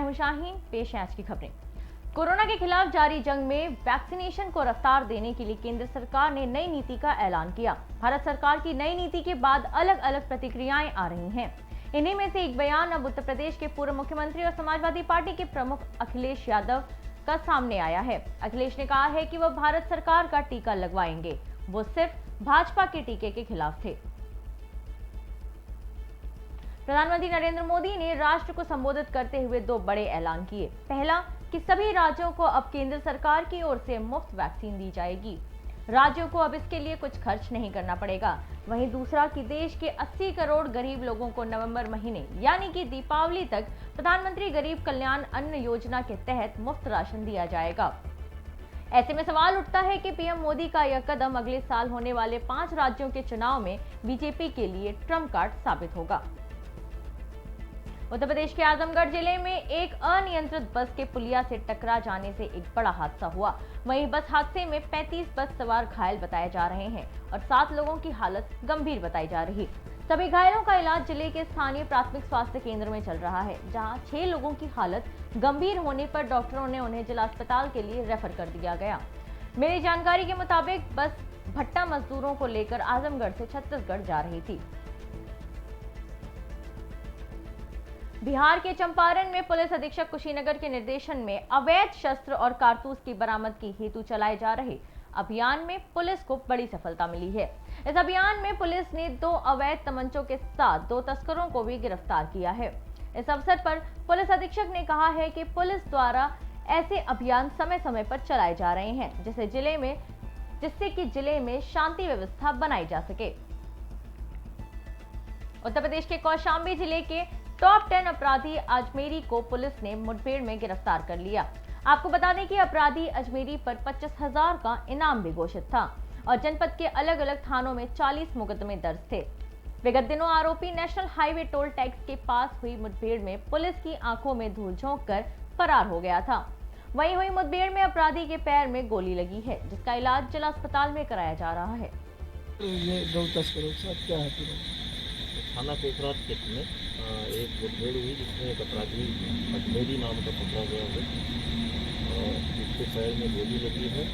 हूं शाहीन। पेश है आज की खबरें। कोरोना के खिलाफ जारी जंग में वैक्सीनेशन को रफ्तार देने के लिए केंद्र सरकार ने नई नीति का ऐलान किया। भारत सरकार की नई नीति के बाद अलग अलग प्रतिक्रियाएं आ रही हैं। इन्हीं में से एक बयान अब उत्तर प्रदेश के पूर्व मुख्यमंत्री और समाजवादी पार्टी के प्रमुख अखिलेश यादव का सामने आया है। अखिलेश ने कहा है कि वह भारत सरकार का टीका लगवाएंगे, वो सिर्फ भाजपा के टीके के खिलाफ थे। प्रधानमंत्री नरेंद्र मोदी ने राष्ट्र को संबोधित करते हुए दो बड़े ऐलान किए। पहला कि सभी राज्यों को अब केंद्र सरकार की ओर से मुफ्त वैक्सीन दी जाएगी, राज्यों को अब इसके लिए कुछ खर्च नहीं करना पड़ेगा। वहीं दूसरा कि देश के 80 करोड़ गरीब लोगों को नवंबर महीने यानी कि दीपावली तक प्रधानमंत्री गरीब कल्याण अन्न योजना के तहत मुफ्त राशन दिया जाएगा। ऐसे में सवाल उठता है कि पीएम मोदी का यह कदम अगले साल होने वाले 5 राज्यों के चुनाव में बीजेपी के लिए ट्रम्प कार्ड साबित होगा। उत्तर प्रदेश के आजमगढ़ जिले में एक अनियंत्रित बस के पुलिया से टकरा जाने से एक बड़ा हादसा हुआ। वहीं बस हादसे में 35 बस सवार घायल बताए जा रहे हैं और 7 लोगों की हालत गंभीर बताई जा रही। सभी घायलों का इलाज जिले के स्थानीय प्राथमिक स्वास्थ्य केंद्र में चल रहा है, जहां 6 लोगों की हालत गंभीर होने पर डॉक्टरों ने उन्हें जिला अस्पताल के लिए रेफर कर दिया गया। मिली जानकारी के मुताबिक बस भट्टा मजदूरों को लेकर आजमगढ़ से छत्तीसगढ़ जा रही थी। बिहार के चंपारण में पुलिस अधीक्षक कुशीनगर के निर्देशन में अवैध शस्त्र और कारतूस की बरामदगी हेतु चलाए जा रहे अभियान में पुलिस को बड़ी सफलता मिली है। इस अभियान में पुलिस ने 2 अवैध तमंचों के साथ 2 तस्करों को भी गिरफ्तार किया है। इस अवसर पर पुलिस अधीक्षक ने कहा है कि पुलिस द्वारा ऐसे अभियान समय समय पर चलाए जा रहे हैं, जिससे कि जिले में शांति व्यवस्था बनाई जा सके। उत्तर प्रदेश के कौशाम्बी जिले के टॉप 10 अपराधी अजमेरी को पुलिस ने मुठभेड़ में गिरफ्तार कर लिया। आपको बता दें कि अपराधी अजमेरी पर 25,000 का इनाम भी घोषित था और जनपद के अलग अलग थानों में 40 मुकदमे दर्ज थे। विगत दिनों आरोपी नेशनल हाईवे टोल टैक्स के पास हुई मुठभेड़ में पुलिस की आंखों में धूल झोंक कर फरार हो गया था। वहीं हुई मुठभेड़ में अपराधी के पैर में गोली लगी है, जिसका इलाज जिला अस्पताल में कराया जा रहा है। ये 2 तस्करों के साथ क्या है? थाना कोकराझ क्षेत्र में एक मुठभेड़ हुई, जिसमें एक अपराधी अजमेरी नाम का पकड़ा गया है और जिसके पैर में गोली लगी है।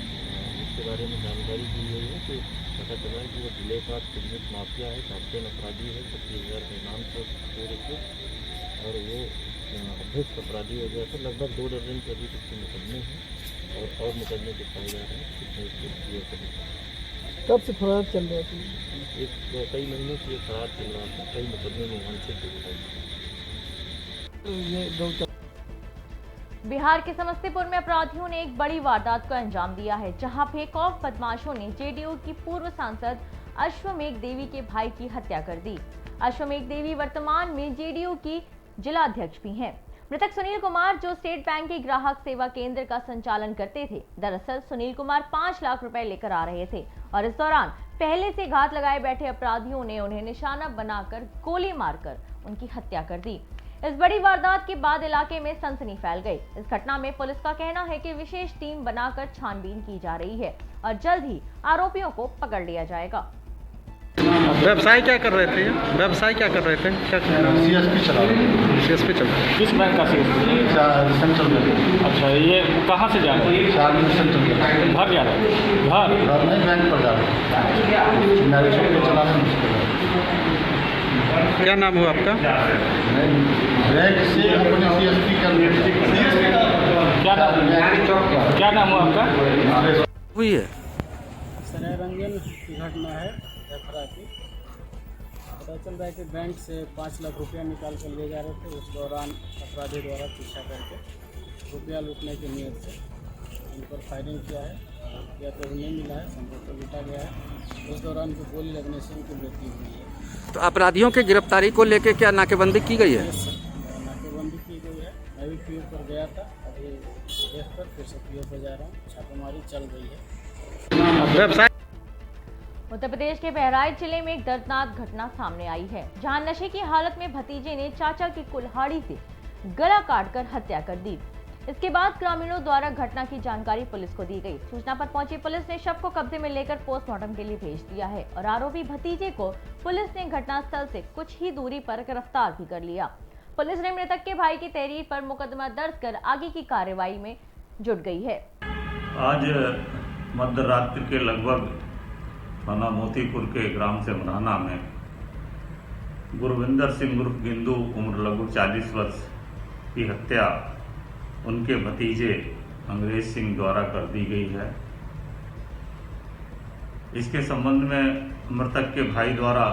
इसके बारे में जानकारी दी गई है कि पता चला है कि वो जिले का चिन्हित माफिया है, कैप्टन अपराधी है, 25,000 के इनाम से और वो अभ्यस्त अपराधी हो गया था। लगभग 2 दर्जन के अधिक उसके मुकदमे हैं और मुकदमे दिखाए जा रहे हैं। कब से फरार चल रहा था? कई महीनों से ये फरार चल रहा था। कई मुकदमे में वांछित दिखाई। बिहार के समस्तीपुर में अपराधियों ने एक बड़ी वारदात को अंजाम दिया है, जहां बेखौफ बदमाशों ने जेडीयू की पूर्व सांसद अश्वमेघ देवी के भाई की हत्या कर दी। अश्वमेघ देवी वर्तमान में जेडीयू की जिलाध्यक्ष भी हैं। मृतक सुनील कुमार, जो स्टेट बैंक के ग्राहक सेवा केंद्र का संचालन करते थे, दरअसल सुनील कुमार 5 लाख रुपए लेकर आ रहे थे और इस दौरान पहले से घात लगाए बैठे अपराधियों ने उन्हें निशाना बनाकर गोली मारकर उनकी हत्या कर दी। इस बड़ी वारदात के बाद इलाके में सनसनी फैल गई। इस घटना में पुलिस का कहना है कि विशेष टीम बनाकर छानबीन की जा रही है और जल्द ही आरोपियों को पकड़ लिया जाएगा। व्यवसाय क्या कर रहे थे? व्यवसाय क्या कर रहे थे? सीएसपी चला रहे थे। सीएसपी चल रहा है। किस बैंक का सीएसपी? Central bank. अच्छा, ये कहाँ से जा रहे हैं? Central bank. घर जा रहे हैं? घर नहीं, बैंक पर जा रहे हैं। मैरिज शॉप पे चला रहे हैं। क्या नाम हुआ आपका? बैंक से अपने सीएसपी का क्या नाम हुआ आपका? हुई है सराय रंजन की घटना है। पता चल रहा है कि बैंक से 5 लाख रुपया निकाल कर ले जा रहे थे। उस दौरान अपराधी द्वारा पीछा करके रुपया लूटने की नीयत से उन पर फायरिंग किया है। रुपया तो नहीं मिला है, संभवतः लूटा गया है। उस दौरान को गोली लगने से उनकी मृत्यु हुई है। तो अपराधियों की गिरफ्तारी को लेकर क्या नाकेबंदी की गई है? नाकेबंदी की गई है। मैं भी पीओ पर गया था, अभी देख कर फिर से पीओ पर जा रहा हूँ। छापेमारी चल रही है। व्यवसाय उत्तर प्रदेश के बहराइच जिले में एक दर्दनाक घटना सामने आई है, जहां नशे की हालत में भतीजे ने चाचा की कुल्हाड़ी से गला काटकर हत्या कर दी। इसके बाद ग्रामीणों द्वारा घटना की जानकारी पुलिस को दी गई। सूचना पर पहुंची पुलिस ने शव को कब्जे में लेकर पोस्टमार्टम के लिए भेज दिया है और आरोपी भतीजे को पुलिस ने घटनास्थल से कुछ ही दूरी पर गिरफ्तार भी कर लिया। पुलिस ने मृतक के भाई की तहरीर पर मुकदमा दर्ज कर आगे की कार्रवाई में जुट गई है। आज मध्य रात्रि के लगभग थाना मोतीपुर के ग्राम सिमराना में गुरविंदर सिंह उर्फ गिंदू उम्र लगभग 40 वर्ष की हत्या उनके भतीजे अंग्रेज सिंह द्वारा कर दी गई है। इसके संबंध में मृतक के भाई द्वारा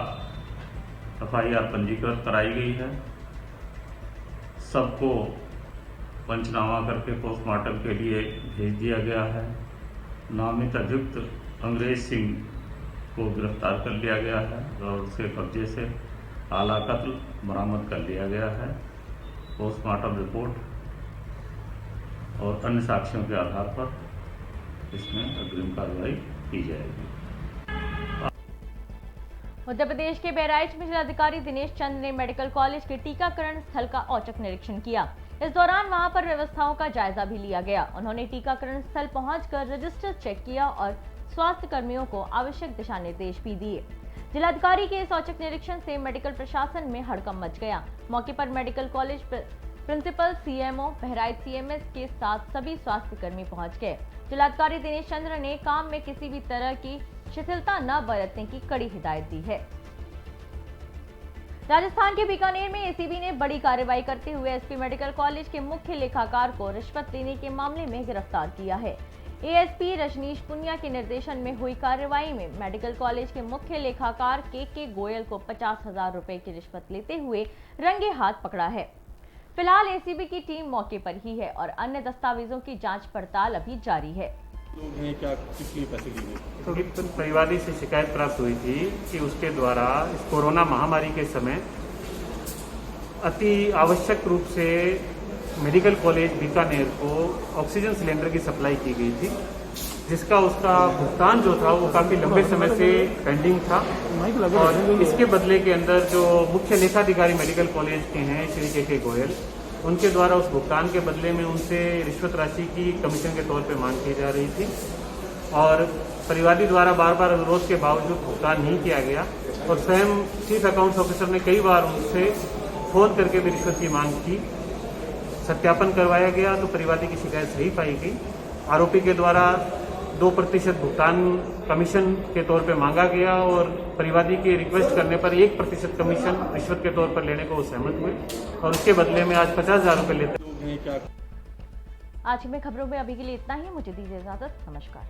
FIR पंजीकृत कराई गई है। सबको पंचनामा करके पोस्टमार्टम के लिए भेज दिया गया है। नामित अभियुक्त अंग्रेज सिंह को गिरफ्तार कर लिया गया है और उसके कब्जे से आला कत्ल बरामद कर लिया गया है। पोस्टमार्टम रिपोर्ट और अन्य साक्ष्यों के आधार पर इसमें अग्रिम कार्रवाई की जाएगी। उत्तर प्रदेश के बहराइच में जिलाधिकारी दिनेश चंद ने मेडिकल कॉलेज के टीकाकरण स्थल का औचक निरीक्षण किया। इस दौरान वहां पर व्यवस्थाओं का जायजा भी लिया गया। उन्होंने टीकाकरण स्थल पहुंचकर रजिस्टर चेक किया और स्वास्थ्य कर्मियों को आवश्यक दिशा निर्देश भी दिए। जिलाधिकारी के इस औचक निरीक्षण से मेडिकल प्रशासन में हड़कंप मच गया। मौके पर medical college principal, CMO, Bahraich CMS के साथ सभी स्वास्थ्य कर्मी पहुंच गए। जिलाधिकारी दिनेश चंद्र ने काम में किसी भी तरह की शिथिलता न बरतने की कड़ी हिदायत दी है। राजस्थान के बीकानेर में ACB ने बड़ी कार्रवाई करते हुए SP मेडिकल कॉलेज के मुख्य लेखाकार को रिश्वत लेने के मामले में गिरफ्तार किया है। ASP रजनीश पुनिया के निर्देशन में हुई कार्रवाई में मेडिकल कॉलेज के मुख्य लेखाकार KK गोयल को 50,000 रुपए की रिश्वत लेते हुए रंगे हाथ पकड़ा है। फिलहाल ACB की टीम मौके पर ही है और अन्य दस्तावेजों की जांच पड़ताल अभी जारी है। क्या कितनी पैसे की गई? तो परिवादी से शिकायत प्राप्त हुई थी कि उसके द्वारा इस कोरोना महामारी के समय अति आवश्यक रूप से मेडिकल कॉलेज बीकानेर को ऑक्सीजन सिलेंडर की सप्लाई की गई थी, जिसका उसका भुगतान जो था वो काफ़ी लंबे समय से पेंडिंग था। और इसके बदले के अंदर जो मुख्य लेखाधिकारी मेडिकल कॉलेज के हैं श्री KK गोयल, उनके द्वारा उस भुगतान के बदले में उनसे रिश्वत राशि की कमीशन के तौर पे मांग की जा रही थी और परिवादी द्वारा बार बार अनुरोध के बावजूद भुगतान नहीं किया गया और स्वयं चीफ अकाउंट्स ऑफिसर ने कई बार उनसे फोन करके भी रिश्वत की मांग की। सत्यापन करवाया गया तो परिवादी की शिकायत सही पाई गई। आरोपी के द्वारा 2% भुगतान कमीशन के तौर पे मांगा गया और परिवादी के रिक्वेस्ट करने पर 1% कमीशन रिश्वत के तौर पर लेने को वो सहमत हुए और उसके बदले में आज 50,000 रुपये लेते। आज की खबरों में अभी के लिए इतना ही। मुझे दीजिए इजाजत। नमस्कार।